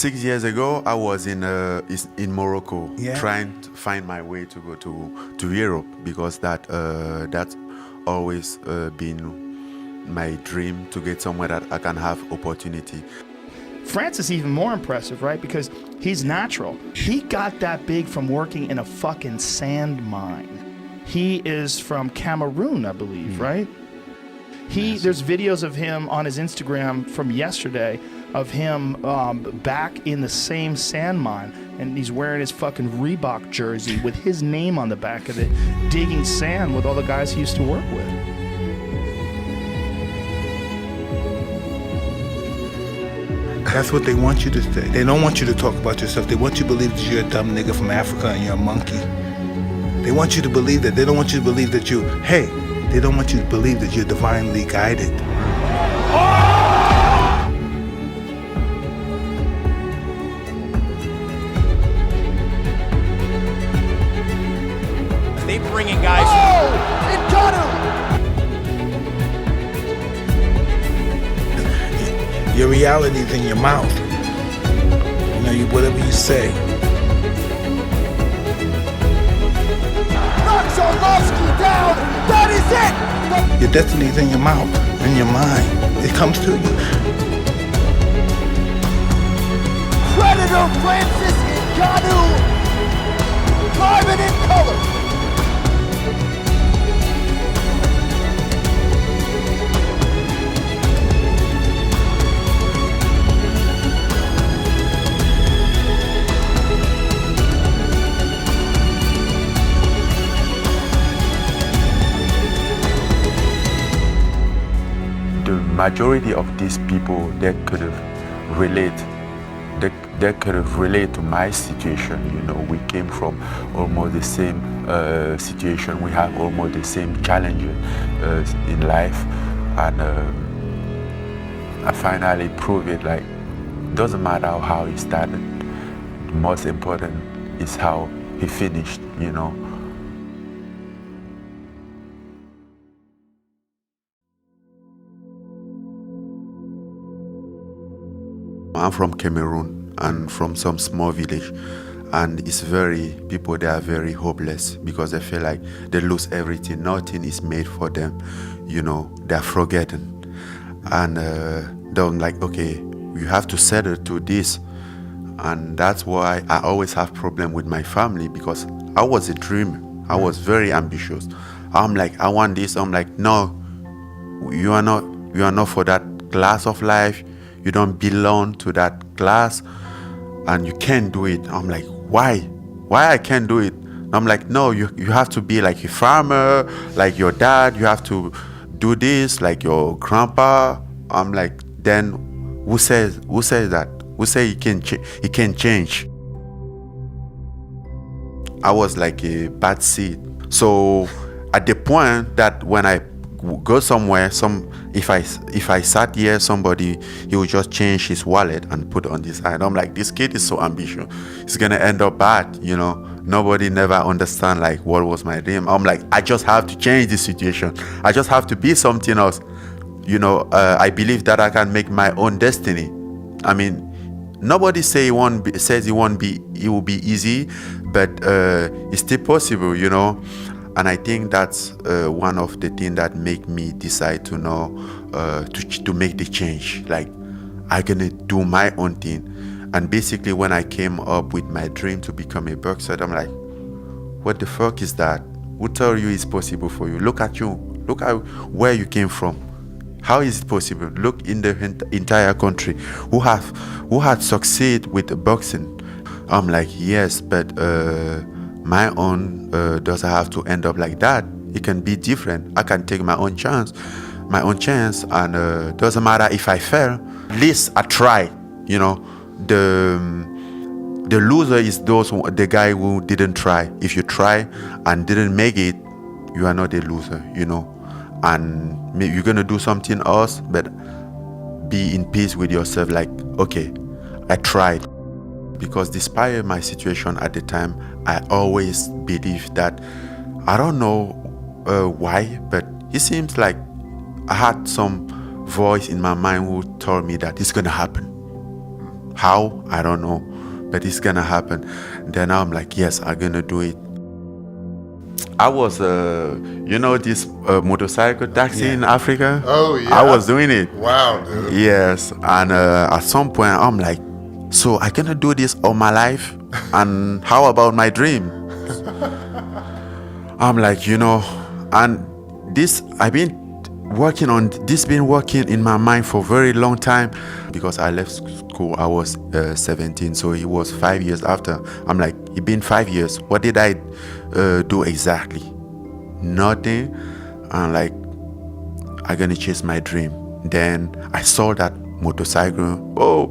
6 years ago, I was in Morocco, Yeah. trying to find my way to go to Europe, because that's always been my dream, to get somewhere that I can have opportunity. Francis is even more impressive, right? Because he's natural. He got that big from working in a fucking sand mine. He is from Cameroon, I believe, right? There's videos of him on his Instagram from yesterday of him back in the same sand mine, and he's wearing his fucking Reebok jersey with his name on the back of it, digging sand with all the guys he used to work with. That's what they want you to say. They don't want you to talk about yourself. They want you to believe that you're a dumb nigga from Africa and you're a monkey. They want you to believe that. They don't want you to believe that they don't want you to believe that you're divinely guided. They bring in guys. Your reality is in your mouth. Whatever you say. Knocks Orlovsky down. That is it. Your destiny is in your mouth, in your mind. It comes to you. Predator Francis Ngannou. Carbon in color. The majority of these people, they could relate to my situation. We came from almost the same situation. We have almost the same challenges in life, and I finally proved it. Like, doesn't matter how he started. The most important is how he finished. I'm from Cameroon and from some small village, and people they are very hopeless because they feel like they lose everything. Nothing is made for them, they're forgotten, and they're like, okay, you have to settle to this. And that's why I always have problem with my family, because I was a dreamer. I was very ambitious. I'm like, I want this. I'm like, no, you are not for that class of life. You don't belong to that class, and you can't do it. I'm like, why I can't do it? I'm like, no, you have to be like a farmer, like your dad. You have to do this like your grandpa. I'm like, then who says that? Who say he can change? I was like a bad seed. So at the point that when I go somewhere, if I sat here, somebody, he would just change his wallet and put on this side. I'm like, this kid is so ambitious, it's gonna end up bad. Nobody never understand like what was my dream. I'm like, I just have to change this situation. I just have to be something else. I believe that I can make my own destiny. I mean, nobody says it will be easy, but it's still possible. And I think that's one of the things that make me decide to to make the change. Like, I'm gonna do my own thing. And basically, when I came up with my dream to become a boxer, I'm like, what the fuck is that? Who told you it's possible for you? Look at you. Look at where you came from. How is it possible? Look in the entire country who had succeed with boxing. I'm like, yes, but my own doesn't have to end up like that. It can be different. I can take my own chance, and doesn't matter if I fail. At least I try. The loser is the guy who didn't try. If you try and didn't make it, you are not a loser. And maybe you're gonna do something else, but be in peace with yourself. Like, okay, I tried. Because despite my situation at the time, I always believed that, I don't know why, but it seems like I had some voice in my mind who told me that it's gonna happen. How? I don't know. But it's gonna happen. Then I'm like, yes, I'm gonna do it. I was, this motorcycle taxi in Africa? Oh, yeah? I was doing it. Wow, dude. Yes. And at some point, I'm like, so I gonna do this all my life? And how about my dream? I'm like, and this, I've been working on this, been working in my mind for a very long time, because I left school, I was 17, so it was 5 years after. I'm like, it's been 5 years. What did I do exactly? Nothing. And like, I'm gonna chase my dream. Then I saw that motorcycle. Oh,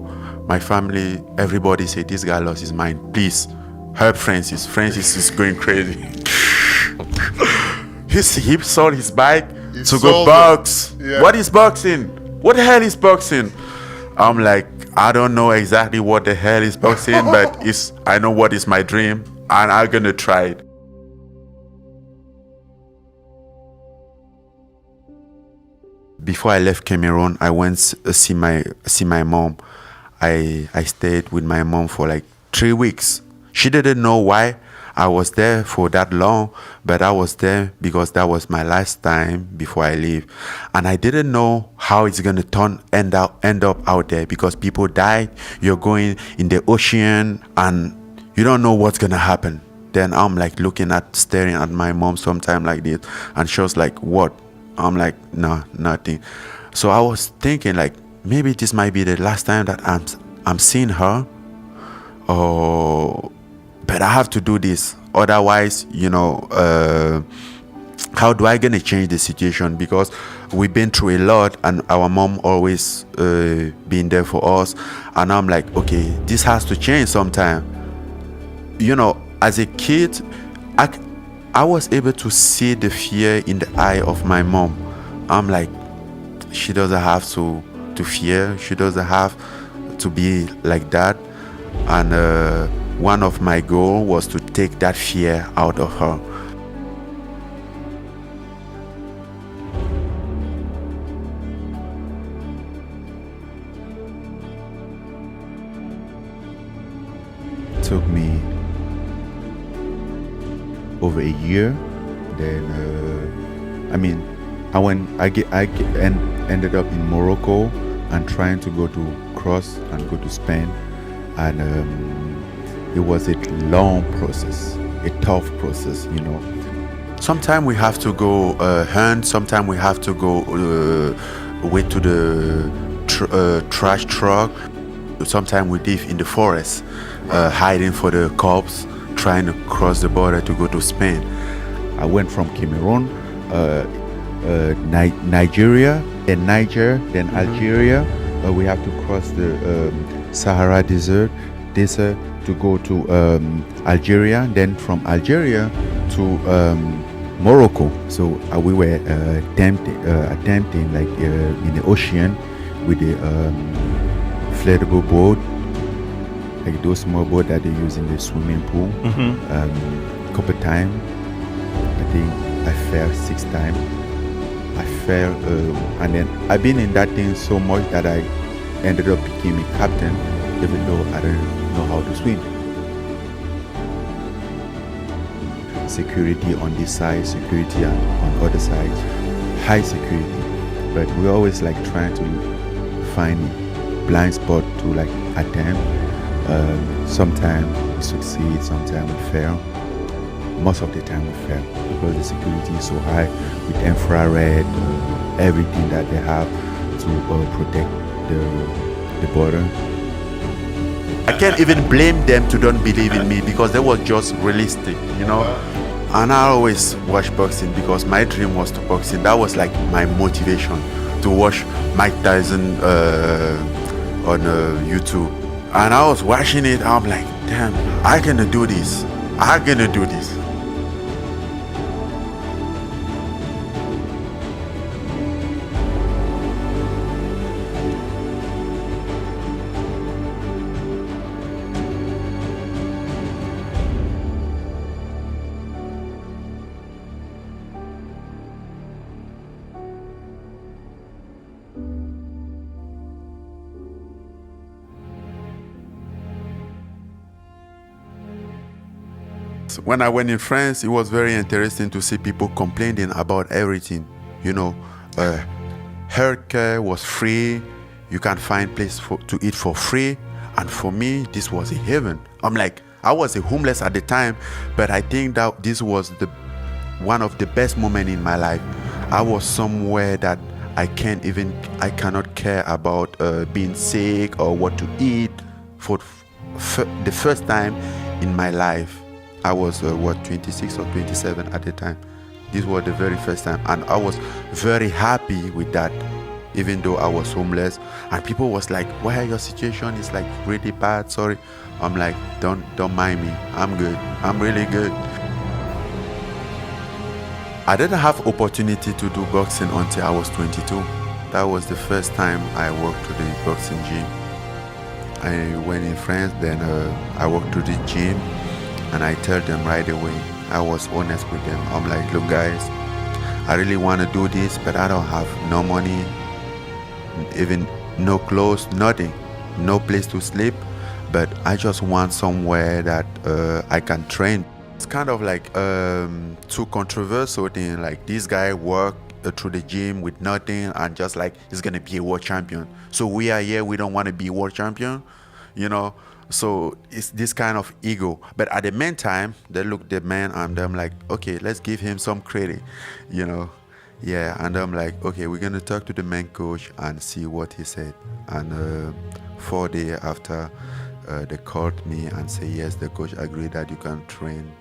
my family, everybody said, this guy lost his mind. Please help Francis. Francis is going crazy. He sold his bike to go box. Yeah. What is boxing? What the hell is boxing? I'm like, I don't know exactly what the hell is boxing, but I know what is my dream, and I'm gonna try it. Before I left Cameroon, I went see my mom. I stayed with my mom for like 3 weeks. She didn't know why I was there for that long, but I was there because that was my last time before I leave. And I didn't know how it's gonna end up out there, because people died. You're going in the ocean and you don't know what's gonna happen. Then I'm like staring at my mom sometime like this, and she was like, what? I'm like, no, nothing. So I was thinking like, maybe this might be the last time that I'm seeing her. But I have to do this. Otherwise, how do I gonna change the situation? Because we've been through a lot, and our mom always been there for us. And I'm like, okay, this has to change sometime. As a kid, I was able to see the fear in the eye of my mom. I'm like, she doesn't have to fear. She doesn't have to be like that. And one of my goals was to take that fear out of her. It took me over a year. Then ended up in Morocco and trying to go to cross and go to Spain. And it was a long process, a tough process, Sometimes we have to go hunt, sometimes we have to go wait to the trash truck. Sometimes we live in the forest, hiding for the cops, trying to cross the border to go to Spain. I went from Cameroon, Nigeria, then Niger, then Algeria. We have to cross the Sahara Desert to go to Algeria, then from Algeria to Morocco. So we were attempting like in the ocean with the inflatable boat, like those small boats that they use in the swimming pool. Couple times, I think I fell 6 times. I fell, and then I've been in that thing so much that I ended up becoming a captain, even though I didn't know how to swim. Security on this side, security on other sides, high security. But we always like trying to find blind spot to like attempt. Sometimes we succeed, sometimes we fail. Most of the time we fail because the security is so high with infrared, everything that they have to protect the border. I can't even blame them to don't believe in me because they were just realistic, And I always watch boxing because my dream was to boxing. That was like my motivation to watch Mike Tyson on YouTube. And I was watching it. I'm like, damn, I'm gonna do this. I'm gonna do this. when I went in France, it was very interesting to see people complaining about everything. Healthcare was free. You can find place to eat for free. And for me, this was a heaven. I'm like, I was a homeless at the time, but I think that this was one of the best moments in my life. I was somewhere that I cannot care about being sick or what to eat. For the first time in my life, I was 26 or 27 at the time. This was the very first time, and I was very happy with that, even though I was homeless. And people was like, "Why your situation is like really bad?" Sorry, I'm like, don't mind me. I'm good. I'm really good. I didn't have opportunity to do boxing until I was 22. That was the first time I walked to the boxing gym. I went in France, then I walked to the gym, and I told them right away. I was honest with them. I'm like, look guys, I really want to do this, but I don't have no money, even no clothes, nothing, no place to sleep, but I just want somewhere that I can train. It's kind of like too controversial thing, like this guy worked through the gym with nothing and just like he's gonna be a world champion. So we are here, we don't want to be world champion, So it's this kind of ego. But at the meantime, they look the man and I'm like, okay, let's give him some credit, Yeah, and I'm like, okay, we're gonna talk to the main coach and see what he said. And 4 days after, they called me and say, yes, the coach agreed that you can train,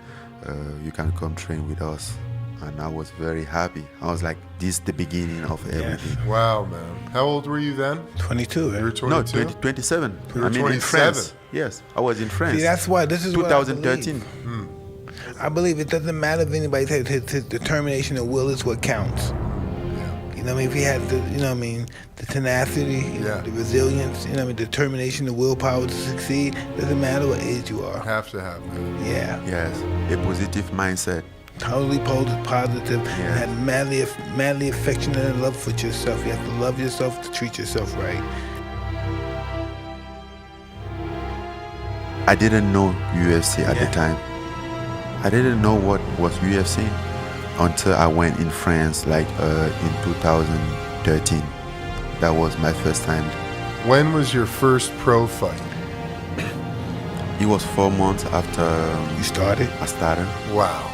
you can come train with us. And I was very happy. I was like, this is the beginning of everything. Wow, man. How old were you then? 22. You were 22? No, 27. You were 27. In France. Yes, I was in France. See, that's why this is 2013. What I believe it doesn't matter if anybody says his determination and will is what counts. You know what I mean? If he had the tenacity, the resilience, determination, the willpower to succeed, doesn't matter what age you are. Have to have that. Yeah. Yes, a positive mindset. Totally positive, and have madly affection and love for yourself. You have to love yourself to treat yourself right. I didn't know UFC at the time. I didn't know what was UFC until I went in France, like in 2013. That was my first time. When was your first pro fight? It was 4 months after You started? I started. Wow.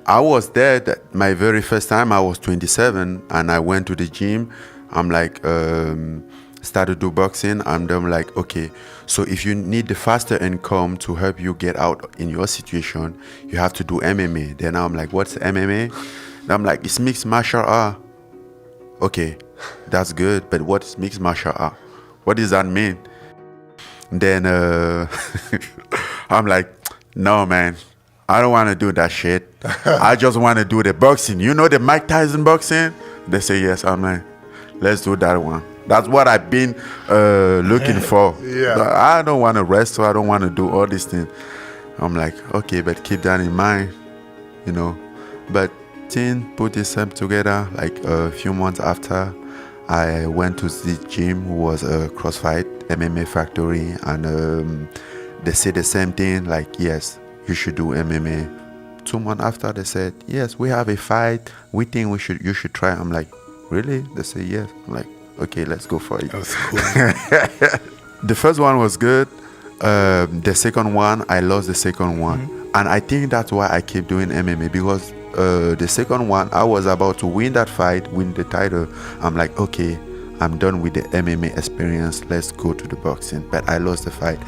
I was there my very first time. I was 27 and I went to the gym. I'm like, started to do boxing. And I'm like, okay, so if you need the faster income to help you get out in your situation, you have to do MMA. Then I'm like, what's MMA? And I'm like, it's mixed martial art. Okay, that's good. But what is mixed martial art? What does that mean? Then I'm like, no, man. I don't want to do that shit. I just want to do the boxing. You know the Mike Tyson boxing? They say yes. I'm like, let's do that one. That's what I've been looking for. Yeah. I don't want to wrestle. I don't want to do all these things. I'm like, okay, but keep that in mind, But thing put itself together. Like a few months after, I went to the gym, who was a CrossFit MMA factory, and they said the same thing. Like, yes, you should do MMA. 2 months after, they said, yes, we have a fight. We think you should try. I'm like, really? They say yes. I'm like, okay, let's go for it. That was cool. The first one was good. The second one, I lost the second one. Mm-hmm. And I think that's why I keep doing MMA, because the second one, I was about to win that fight, win the title. I'm like, okay, I'm done with the MMA experience. Let's go to the boxing. But I lost the fight.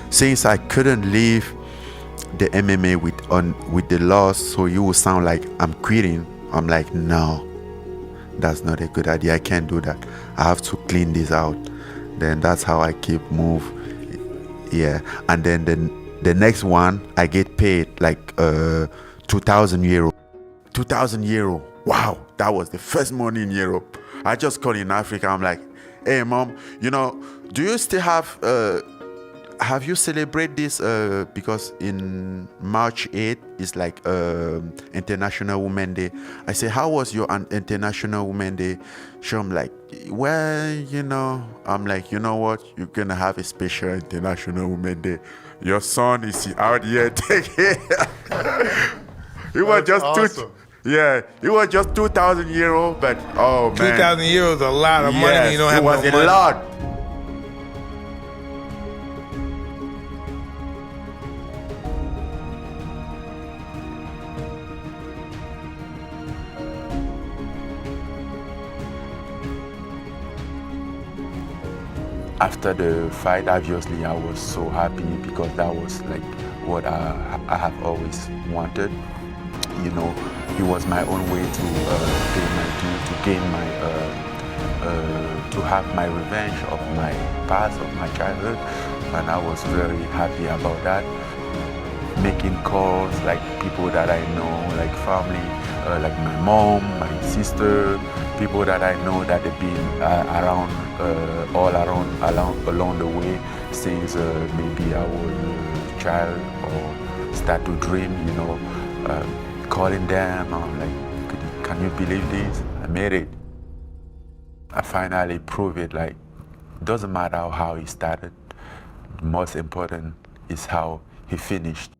Since I couldn't leave the MMA with the loss, so you will sound like I'm quitting. I'm like, no, that's not a good idea. I can't do that. I have to clean this out. Then that's how I keep move. Yeah. And then the next one, I get paid like 2,000 euro. 2,000 euro. Wow, that was the first money in Europe. I just called in Africa. I'm like, hey mom, do you still have have you celebrate this? Because in March 8th is like International Women Day. I say, how was your International Women Day? So I'm like, well, you know, I'm like, you know what? You're gonna have a special International Women Day. Your son is out here taking. He was That's just awesome. yeah, he was just 2,000 euros, but oh man, 2,000 euros is a lot of money when yes, you don't it have was no a money. lot. After the fight, obviously, I was so happy because that was like what I have always wanted. You know, it was my own way to pay my due, to gain my, to have my revenge of my past, of my childhood, and I was very happy about that. Making calls, like people that I know, like family, like my mom, my sister, people that I know that they've been around, all around, along the way since maybe I was a child or start to dream, you know, calling them, I'm like, can you believe this? I made it. I finally proved it, like, doesn't matter how he started, the most important is how he finished.